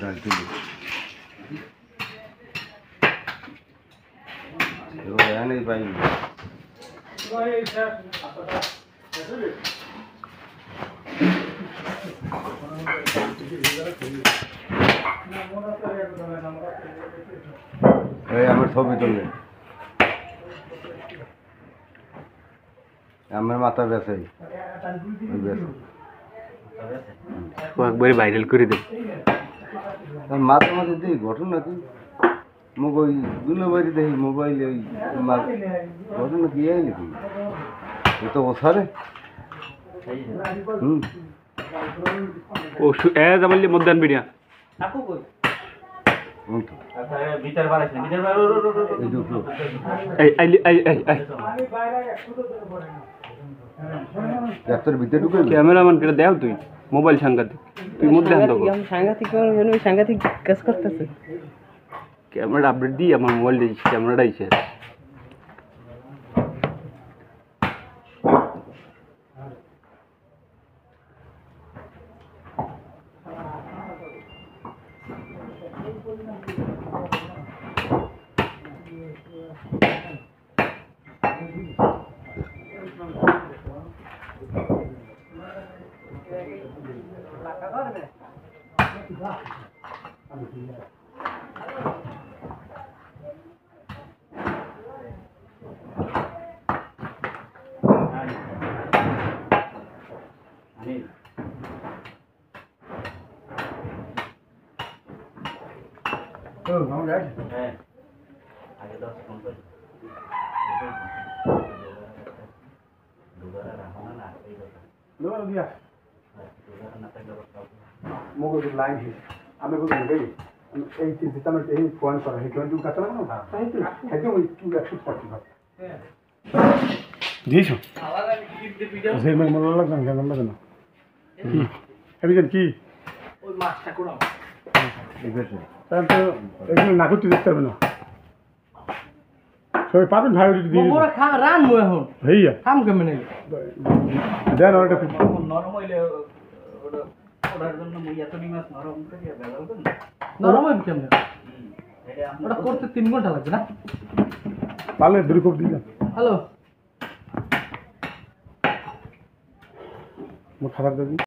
ডাল তুলি नहीं पाएंगे আমার ছবি তুললেন আমার মাথা বেসাই একবারে ভাইরাল করে দেব মাথা মাঝে দিই ঘটনা কি মোবাইল দুলো বাড়ি দেখি মোবাইলে ওই ঘটনা কি আইলি কি এ তো ওসারে ও জামালি মধ্যাহ্ন বিড়িয়া ভিতর বাড়াইছ না ভিতর বাড়ো এই আই ডাক্তার ভিতরে ঢুকে ক্যামেরাম্যান কে দেও তুই মোবাইল সাংঘাতিক তুই মধ্যে আনতো সাংঘাতিক কাজ করতেছে ক্যামেরা আপডেট দি আমার মোবাইল দিয়ে ক্যামেরাটা আইছে আগে 10 ফোন করে দুবার রাখনা না এই কথা লো দিয়া দুবার না তাই কথা মগো লাইন হি আমি বলছি গই এই চিন্তা আমি এই ফোন করা হে কোন কথা না তাই তো হেদে ওই টু একশো পার্টি ভাব দিছো সেই মানে মনে লাগছে না কেমন লাগে না আমি জানি কি ওই মাছটা কোড়াও ঠিক আছে তাহলে এগুলো না করতে দেখতে হবে না সবাই পাবেন ভাই দিয়ে বড় খা রান মো এখন ভাইয়া কাম কেমনে দেন ওটা নরম হইলে ওটার জন্য মই এত মাছ নরম করে ব্যবহার করব নরম হবে কেমনে এটা ওটা করতে 3 ঘন্টা লাগবে না পালে 2 কপ দিলাম হ্যালো মো খারাপ দেবি